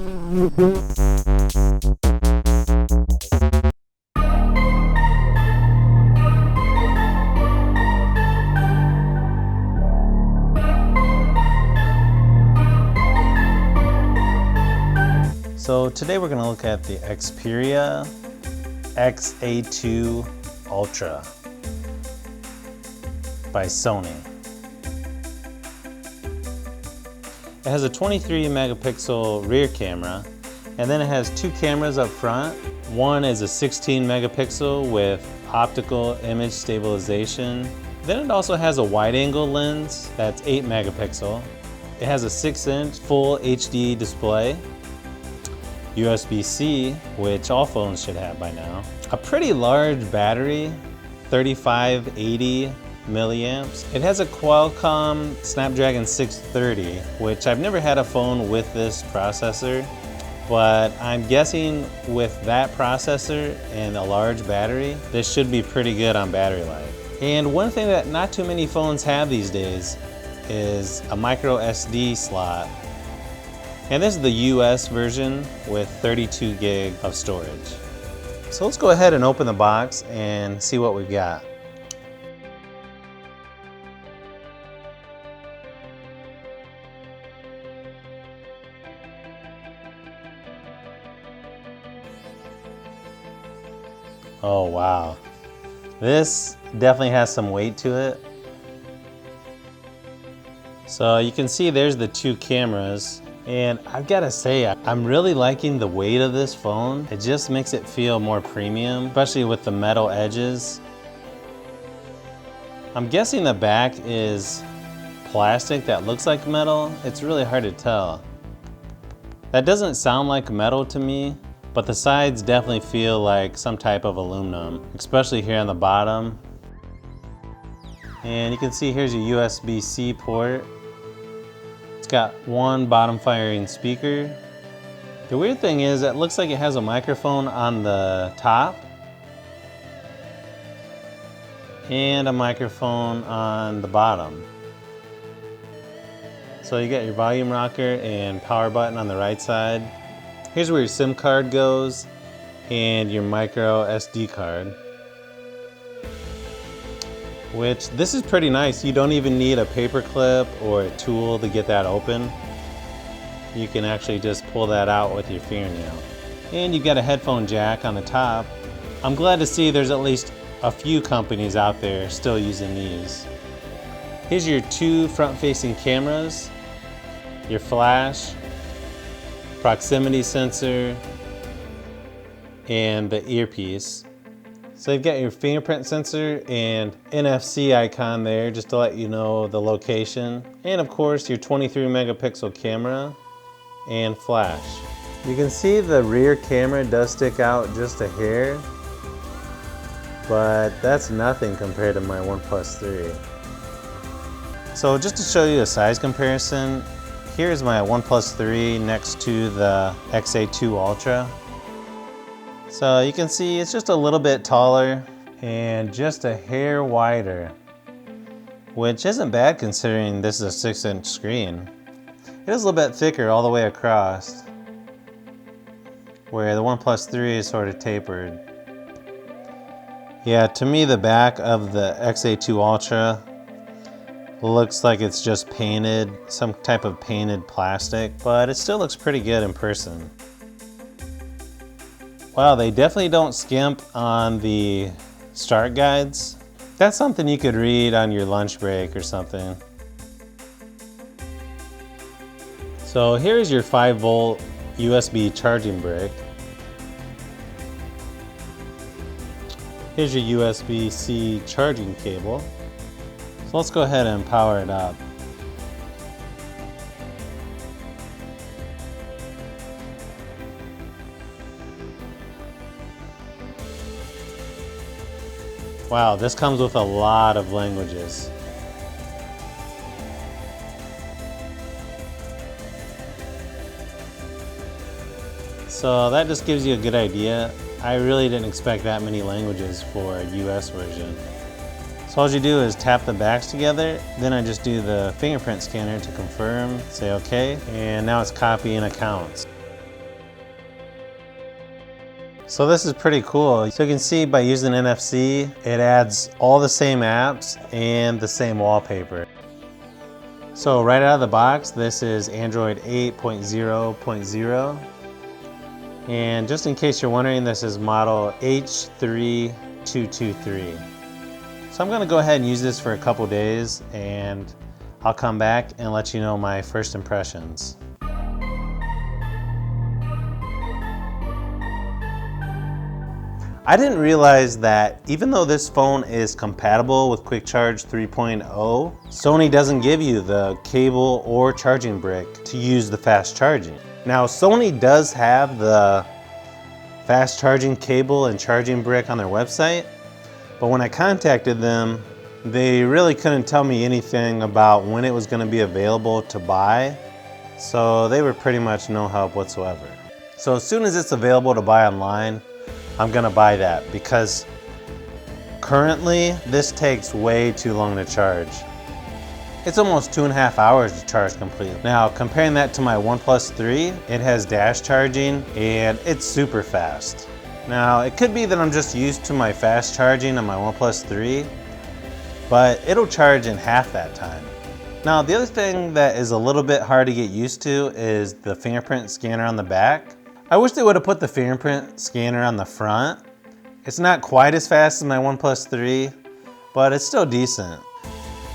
So today we're going to look at the Xperia XA2 Ultra by Sony. It has a 23 megapixel rear camera, and then it has two cameras up front. One is a 16 megapixel with optical image stabilization. Then it also has a wide angle lens that's 8 megapixel. It has a 6-inch full HD display, USB-C, which all phones should have by now. A pretty large battery, 3580 milliamps. It has a Qualcomm Snapdragon 630, which I've never had a phone with this processor, but I'm guessing with that processor and a large battery, this should be pretty good on battery life. And one thing that not too many phones have these days is a micro SD slot. And this is the US version with 32 gig of storage. So let's go ahead and open the box and see what we've got. Oh wow, this definitely has some weight to it. So you can see there's the two cameras. And I've got to say, I'm really liking the weight of this phone. It just makes it feel more premium, especially with the metal edges. I'm guessing the back is plastic that looks like metal. It's really hard to tell. That doesn't sound like metal to me, but the sides definitely feel like some type of aluminum, especially here on the bottom. And you can see here's your USB-C port. Got one bottom firing speaker. The weird thing is it looks like it has a microphone on the top and a microphone on the bottom. So you got your volume rocker and power button on the right side. Here's where your SIM card goes and your micro SD card. Which, this is pretty nice. You don't even need a paper clip or a tool to get that open. You can actually just pull that out with your fingernail. And you've got a headphone jack on the top. I'm glad to see there's at least a few companies out there still using these. Here's your two front-facing cameras, your flash, proximity sensor, and the earpiece. So you've got your fingerprint sensor and NFC icon there just to let you know the location. And of course your 23 megapixel camera and flash. You can see the rear camera does stick out just a hair, but that's nothing compared to my OnePlus 3. So just to show you a size comparison, here's my OnePlus 3 next to the XA2 Ultra. So you can see it's just a little bit taller and just a hair wider, which isn't bad considering this is a 6-inch screen. It is a little bit thicker all the way across, where the OnePlus 3 is sort of tapered. Yeah, to me the back of the XA2 Ultra looks like it's just painted, some type of painted plastic, but it still looks pretty good in person. Wow, they definitely don't skimp on the start guides. That's something you could read on your lunch break or something. So here's your 5-volt USB charging brick. Here's your USB-C charging cable. So let's go ahead and power it up. Wow, this comes with a lot of languages. So that just gives you a good idea. I really didn't expect that many languages for a US version. So all you do is tap the backs together, then I just do the fingerprint scanner to confirm, say okay, and now it's copying accounts. So this is pretty cool. So you can see by using NFC, it adds all the same apps and the same wallpaper. So right out of the box, this is Android 8.0.0. And just in case you're wondering, this is model H3223. So I'm gonna go ahead and use this for a couple days, and I'll come back and let you know my first impressions. I didn't realize that even though this phone is compatible with Quick Charge 3.0, Sony doesn't give you the cable or charging brick to use the fast charging. Now, Sony does have the fast charging cable and charging brick on their website, but when I contacted them, they really couldn't tell me anything about when it was going to be available to buy, so they were pretty much no help whatsoever. So as soon as it's available to buy online, I'm gonna buy that, because currently this takes way too long to charge. It's almost 2.5 hours to charge completely. Now, comparing that to my OnePlus 3, it has dash charging and it's super fast. Now, it could be that I'm just used to my fast charging on my OnePlus 3, but it'll charge in half that time. Now, the other thing that is a little bit hard to get used to is the fingerprint scanner on the back. I wish they would have put the fingerprint scanner on the front. It's not quite as fast as my OnePlus 3, but it's still decent.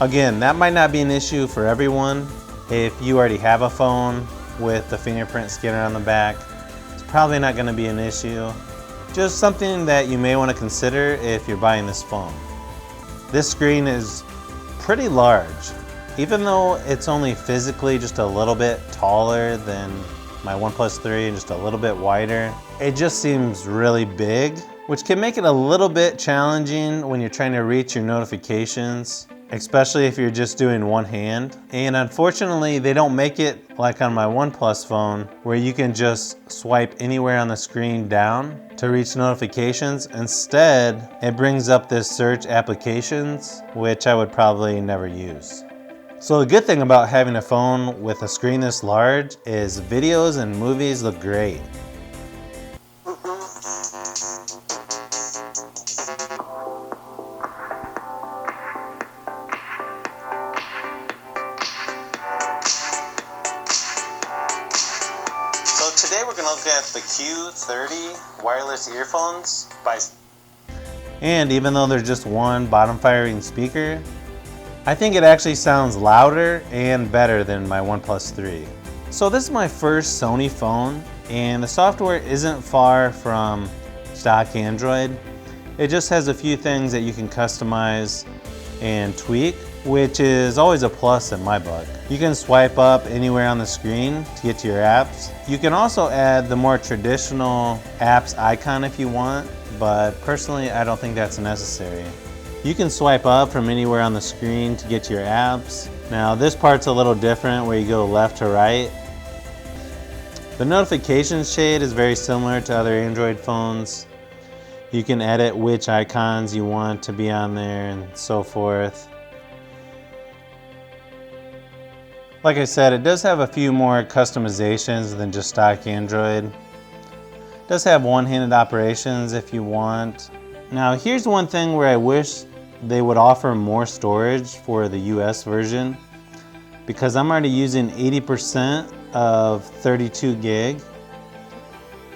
Again, that might not be an issue for everyone. If you already have a phone with the fingerprint scanner on the back, it's probably not going to be an issue. Just something that you may want to consider if you're buying this phone. This screen is pretty large. Even though it's only physically just a little bit taller than my OnePlus 3 and just a little bit wider, it just seems really big, which can make it a little bit challenging when you're trying to reach your notifications, especially if you're just doing one hand. And unfortunately, they don't make it like on my OnePlus phone, where you can just swipe anywhere on the screen down to reach notifications. Instead, it brings up this search applications, which I would probably never use. So the good thing about having a phone with a screen this large is videos and movies look great. So today we're going to look at the Q30 wireless earphones and even though there's just one bottom firing speaker, I think it actually sounds louder and better than my OnePlus 3. So this is my first Sony phone, and the software isn't far from stock Android. It just has a few things that you can customize and tweak, which is always a plus in my book. You can swipe up anywhere on the screen to get to your apps. You can also add the more traditional apps icon if you want, but personally I don't think that's necessary. You can swipe up from anywhere on the screen to get to your apps. Now this part's a little different where you go left to right. The notifications shade is very similar to other Android phones. You can edit which icons you want to be on there and so forth. Like I said, it does have a few more customizations than just stock Android. It does have one-handed operations if you want. Now here's one thing where I wish they would offer more storage for the US version, because I'm already using 80% of 32 gig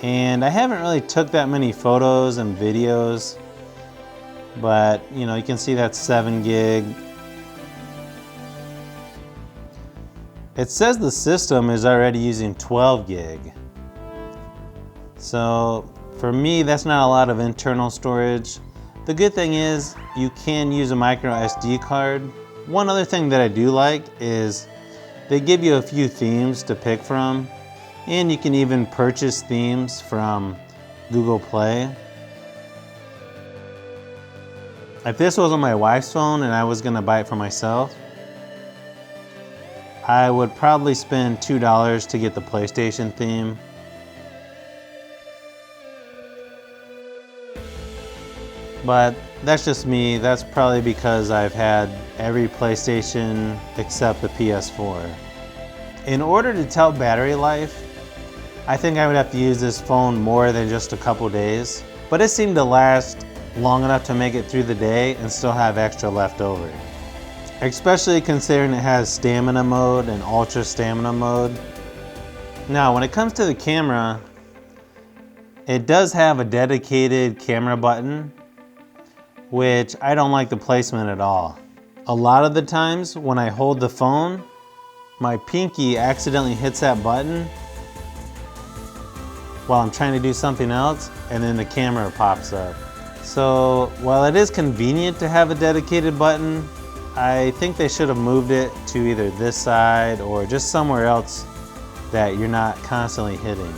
and I haven't really took that many photos and videos, but you know, you can see that's 7 gig. It says the system is already using 12 gig. So for me, that's not a lot of internal storage. The good thing is you can use a micro SD card. One other thing that I do like is they give you a few themes to pick from, and you can even purchase themes from Google Play. If this was on my wife's phone and I was gonna buy it for myself, I would probably spend $2 to get the PlayStation theme. But that's just me. That's probably because I've had every PlayStation except the PS4. In order to tell battery life, I think I would have to use this phone more than just a couple days, but it seemed to last long enough to make it through the day and still have extra left over. Especially considering it has stamina mode and ultra stamina mode. Now, when it comes to the camera, it does have a dedicated camera button, which I don't like the placement at all. A lot of the times when I hold the phone, my pinky accidentally hits that button while I'm trying to do something else, and then the camera pops up. So while it is convenient to have a dedicated button, I think they should have moved it to either this side or just somewhere else that you're not constantly hitting.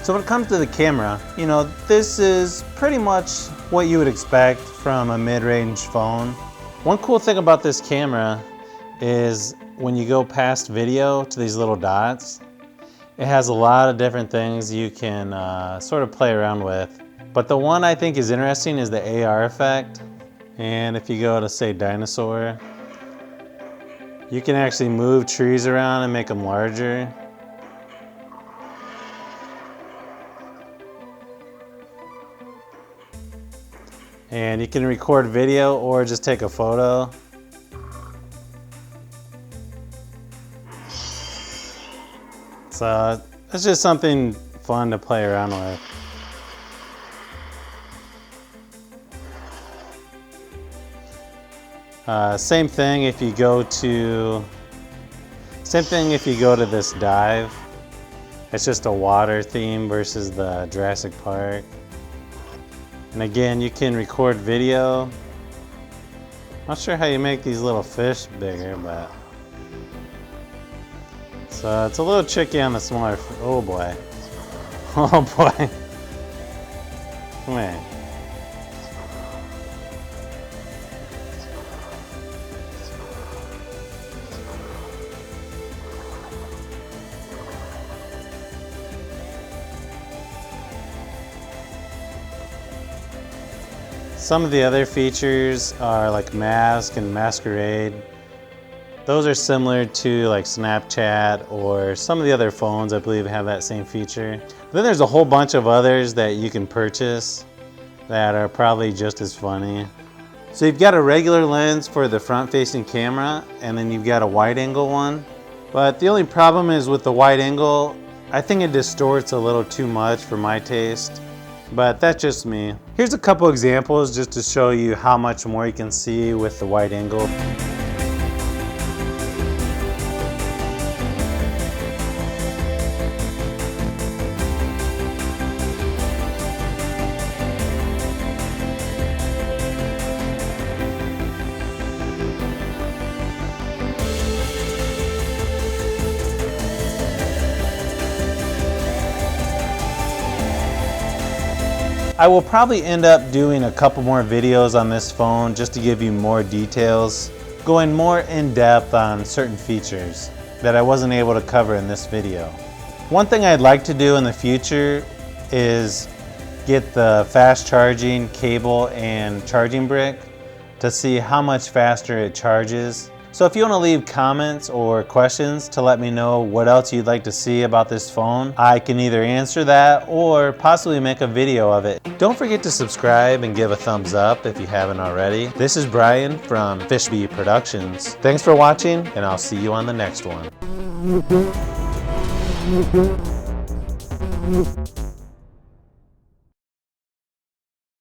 So when it comes to the camera, you know, this is pretty much what you would expect from a mid-range phone. One cool thing about this camera is when you go past video to these little dots, it has a lot of different things you can sort of play around with. But the one I think is interesting is the AR effect. And if you go to, say, dinosaur, you can actually move trees around and make them larger. And you can record video or just take a photo. So it's just something fun to play around with. Same thing if you go to this dive. It's just a water theme versus the Jurassic Park. And again, you can record video. Not sure how you make these little fish bigger, but so it's a little tricky on the smaller. Oh boy. Oh boy. Come here. Some of the other features are like mask and masquerade. Those are similar to like Snapchat or some of the other phones I believe have that same feature. But then there's a whole bunch of others that you can purchase that are probably just as funny. So you've got a regular lens for the front-facing camera, and then you've got a wide-angle one. But the only problem is with the wide angle, I think it distorts a little too much for my taste. But that's just me. Here's a couple examples just to show you how much more you can see with the wide angle. I will probably end up doing a couple more videos on this phone just to give you more details, going more in depth on certain features that I wasn't able to cover in this video. One thing I'd like to do in the future is get the fast charging cable and charging brick to see how much faster it charges. So if you want to leave comments or questions to let me know what else you'd like to see about this phone, I can either answer that or possibly make a video of it. Don't forget to subscribe and give a thumbs up if you haven't already. This is Brian from Fishbee Productions. Thanks for watching, and I'll see you on the next one.